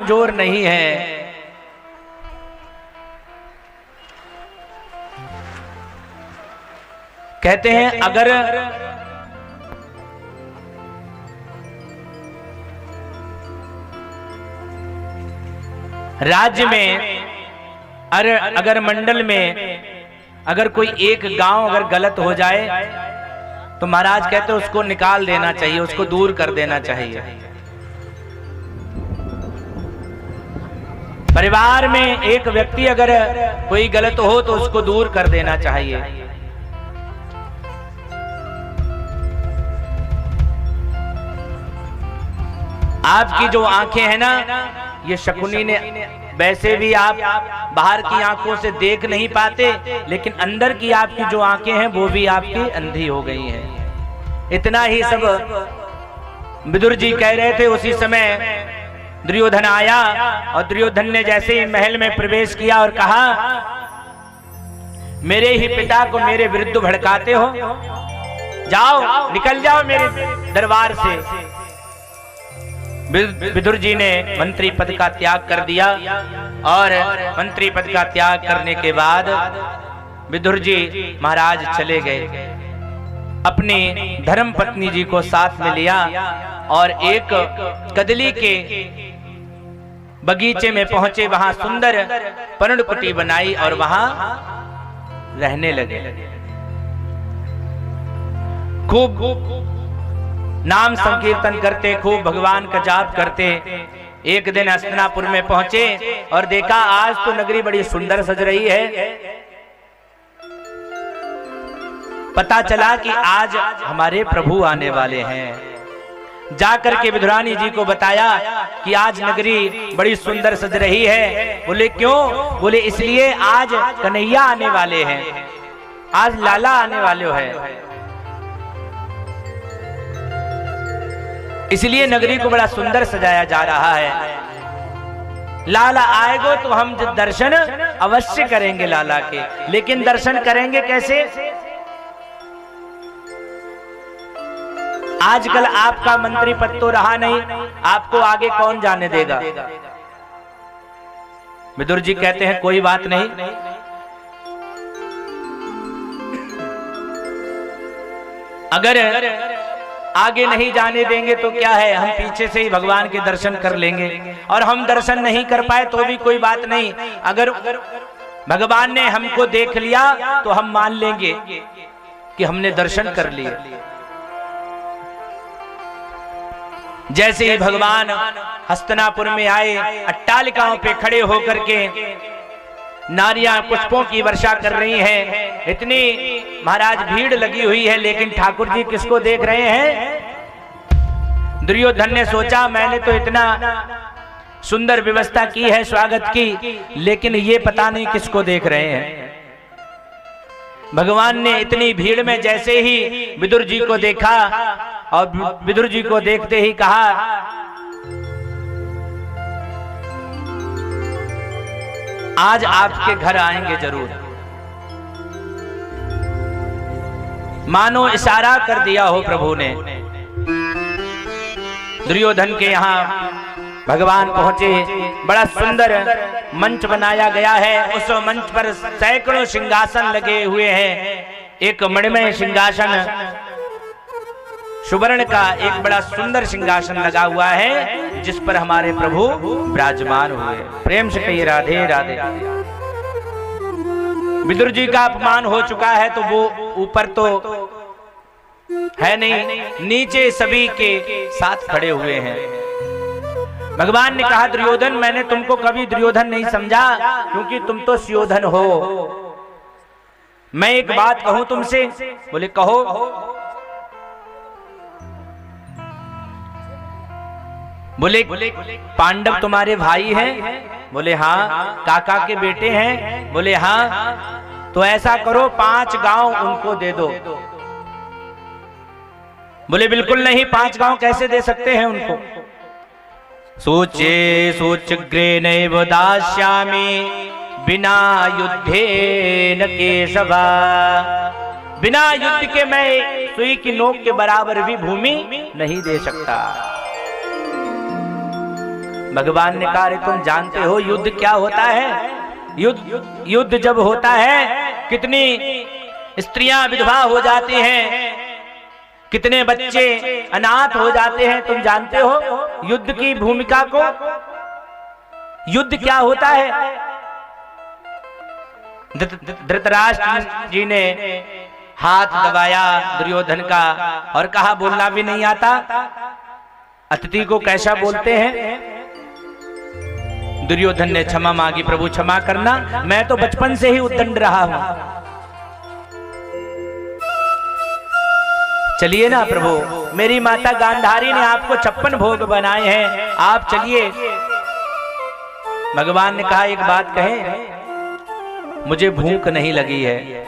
कमजोर नहीं है। कहते हैं अगर राज्य में अगर मंडल में अगर कोई एक गांव अगर गलत हो जाए तो महाराज कहते हैं उसको निकाल देना चाहिए, उसको दूर कर देना चाहिए। परिवार में एक व्यक्ति अगर कोई गलत हो तो उसको दूर कर देना चाहिए। आपकी जो आंखें हैं ना, ये शकुनी ने, वैसे भी आप बाहर की आंखों से देख नहीं पाते, लेकिन अंदर की आपकी जो आंखें हैं वो भी आपकी अंधी हो गई हैं। इतना ही सब विदुर जी कह रहे थे। उसी समय दुर्योधन आया और दुर्योधन ने जैसे ही महल में प्रवेश किया और कहा, मेरे ही पिता को मेरे विरुद्ध भड़काते हो, जाओ निकल जाओ मेरे दरबार से। विदुर जी ने मंत्री पद का त्याग कर दिया और मंत्री पद का त्याग करने के बाद विदुर जी महाराज चले गए। अपनी धर्म पत्नी जी को साथ में लिया और एक कदली के बगीचे में पहुंचे। वहां सुंदर पर्णकुटी बनाई और वहां रहने लगे। खूब नाम संकीर्तन करते, खूब भगवान का जाप करते। एक दिन हस्तिनापुर में पहुंचे और देखा आज तो नगरी बड़ी सुंदर सज रही है। पता चला कि आज हमारे प्रभु आने वाले हैं। जाकर के विदुरानी जी को बताया कि आज नगरी बड़ी सुंदर सज रही है। बोले क्यों? बोले इसलिए आज कन्हैया आने वाले हैं, आज लाला आने वाले हैं, इसलिए नगरी को बड़ा सुंदर सजाया जा रहा है। लाला आएगो तो हम दर्शन अवश्य करेंगे लाला के, लेकिन दर्शन करेंगे कैसे? आजकल आपका मंत्री पद तो रहा नहीं, आपको आगे कौन जाने देगा? विदुर जी कहते हैं कोई बात नहीं, अगर आगे नहीं जाने देंगे तो क्या है, हम पीछे से ही भगवान के दर्शन कर लेंगे। और हम दर्शन नहीं कर पाए तो भी कोई बात नहीं, अगर भगवान ने हमको देख लिया तो हम मान लेंगे कि हमने दर्शन कर लिए। जैसे ही भगवान हस्तिनापुर में आए, अट्टालिकाओं पे खड़े होकर के नारियां पुष्पों की वर्षा कर रही हैं। इतनी महाराज भीड़ लगी हुई है, लेकिन ठाकुर जी किसको देख रहे हैं? दुर्योधन ने सोचा मैंने तो इतना सुंदर व्यवस्था की है स्वागत की, लेकिन ये पता नहीं किसको देख रहे हैं। भगवान ने इतनी भीड़ में जैसे ही विदुर जी को देखा और विदुर जी को देखते ही कहा, आज आपके घर आएंगे जरूर। मानो इशारा कर दिया हो प्रभु ने। दुर्योधन के यहाँ भगवान पहुंचे। बड़ा सुंदर मंच बनाया गया है। उस मंच पर सैकड़ों सिंहासन लगे हुए हैं। एक मणिमय सिंहासन, सुवर्ण का एक बड़ा सुंदर सिंहासन लगा हुआ है, जिस पर हमारे प्रभु विराजमान हुए। प्रेम से कहिए राधे राधे। विदुर जी का अपमान हो चुका है तो वो ऊपर तो है नहीं, नीचे सभी के साथ खड़े हुए हैं। भगवान ने कहा दुर्योधन, मैंने तुमको कभी दुर्योधन नहीं समझा, क्योंकि तुम तो सुयोधन हो। मैं एक बात कहूं तुमसे? बोले कहो। बोले पांडव तुम्हारे भाई हैं? बोले हाँ। काका के बेटे हैं? बोले हाँ। तो ऐसा करो 5 गांव उनको दे दो। बोले बिल्कुल नहीं, 5 गांव कैसे दे सकते हैं उनको? सोचे सोचग्रे नैव दास्यामि बिना युद्धे न केशवा। बिना युद्ध के मैं सुई की नोक के बराबर भी भूमि नहीं दे सकता। भगवान ने कहा अरे तुम जानते हो युद्ध क्या होता है? युद्ध जब होता है कितनी स्त्रियां विधवा हो जाती हैं, कितने बच्चे अनाथ हो जाते हैं, तुम जानते हो युद्ध की भूमिका को? युद्ध क्या होता है? धृतराष्ट्र जी ने हाथ दबाया दुर्योधन का और कहा बोलना भी नहीं आता, अतिथि को कैसा बोलते हैं? दुर्योधन ने क्षमा मांगी, प्रभु क्षमा करना, मैं तो बचपन से ही उद्दंड रहा हूं। चलिए ना प्रभु, मेरी माता गांधारी ने आपको 56 भोग बनाए हैं, आप चलिए। भगवान ने कहा एक बात कहें, मुझे भूख नहीं लगी है।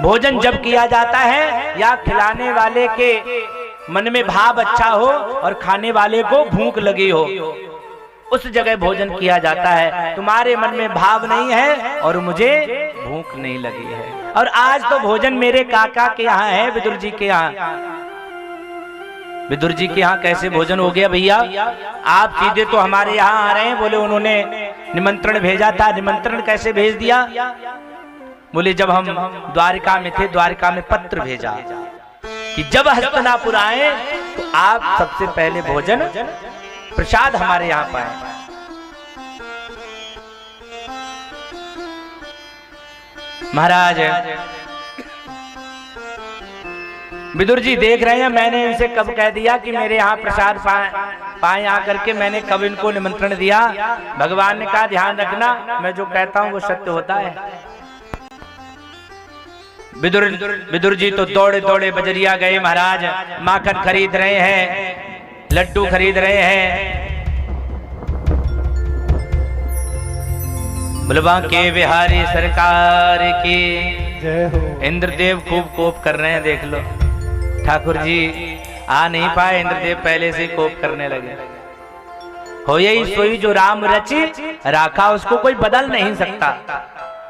भोजन जब किया जाता है या खिलाने वाले के मन में भाव अच्छा हो और खाने वाले को भूख लगी हो, उस जगह भोजन किया जाता है। तुम्हारे मन में भाव नहीं है और मुझे भूख नहीं लगी है। और आज तो भोजन मेरे काका के यहाँ है, विदुर जी के यहाँ। विदुर जी के यहाँ कैसे भोजन हो गया भैया? आप सीधे तो हमारे यहाँ आ रहे हैं, बोले उन्होंने निमंत्रण भेजा था। निमंत्रण कैसे भेज दिया? बोले जब हम द्वारिका में थे, द्वारिका में पत्र भेजा कि जब हस्तिनापुर आए तो आप सबसे पहले भोजन प्रसाद हमारे यहाँ पाए। महाराज विदुर जी देख रहे हैं, मैंने इनसे कब कह दिया कि मेरे यहाँ प्रसाद पाए आकर के? मैंने कब इनको निमंत्रण दिया? भगवान ने कहा ध्यान रखना, मैं जो कहता हूँ वो सत्य होता है। विदुर जी तो दौड़े दौड़े बजरिया गए महाराज, माखन खरीद रहे हैं, लड्डू खरीद रहे हैं। बुलवा के बिहारी सरकार की जय हो। इंद्रदेव खूब कोप कर रहे हैं, देख लो। ठाकुर जी आ नहीं पाए, इंद्रदेव पहले से कोप करने लगे। हो यही सोई जो राम रची राखा, उसको कोई बदल नहीं सकता।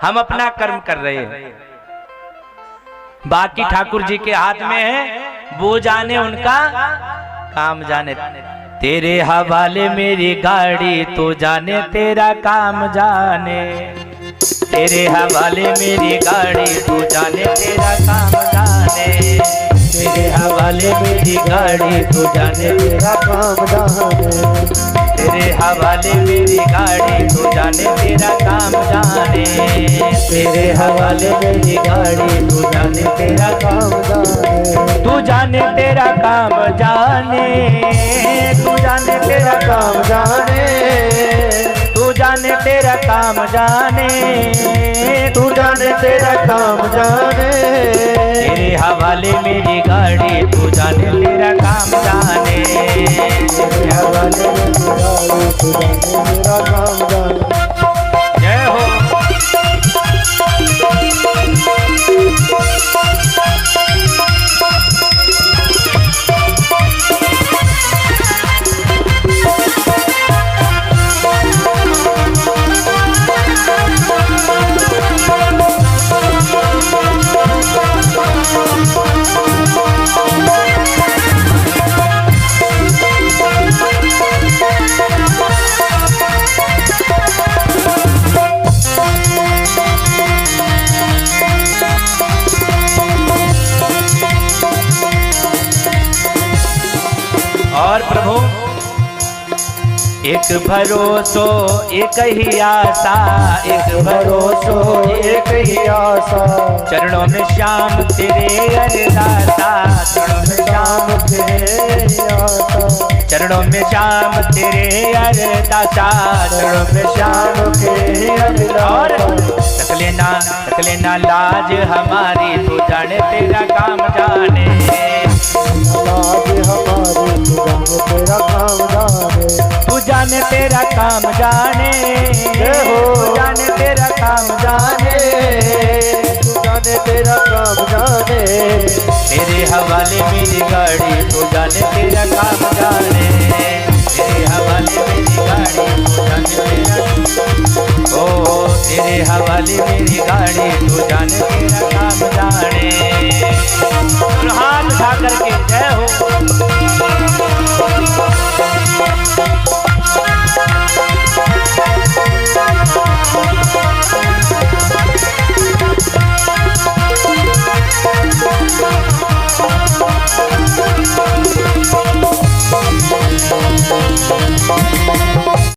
हम अपना कर्म कर रहे हैं, बाकी ठाकुर जी के हाथ में है, वो जाने उनका काम जाने। तेरे हवाले मेरी गाड़ी, तो जाने तेरा काम जाने। तेरे हवाले मेरी गाड़ी, तो जाने तेरा काम जाने। तेरे हवाले मेरी गाड़ी, तो जाने तेरा काम जाने। तेरे हवाले मेरी गाड़ी, तो जाने तेरा काम जाने। तेरे हवाले मेरी गाड़ी, तो जाने तेरा काम जाने। तू जाने तेरा काम जाने, तू जाने तेरा काम जाने। तू जाने तेरा काम जाने, तू जाने तेरा काम जाने। तेरे हवाले मेरी गाड़ी, तू जाने तेरा काम जाने। तेरे हवाले मेरी गाड़ी, तू जाने तेरा काम जाने। जय हो। और प्रभु एक भरोसो एक ही आशा, एक भरोसो एक ही आशा। चरणों में श्याम तेरे अरदासा, चरणों में श्याम तेरे आशा। चरणों में श्याम तेरे अरदासा, चरणों में श्याम तेरे अरदासा। तक लेना लाज हमारी, तू जाने तेरा काम जाने। लाज हमारी, तू जाने तेरा काम जाने। तू जाने तेरा काम जाने, हो जाने तेरा काम जाने। तू जाने तेरा काम जाने। तेरे हवाले मेरी गाड़ी, तू जाने तेरा काम जाने। तेरे हवाले मेरी गाड़ी, तू जाने तेरा। ओ तेरे हवाले मेरी गाड़ी, तू जाने तेरा काम जाने। हाथ उठा करके जय हो।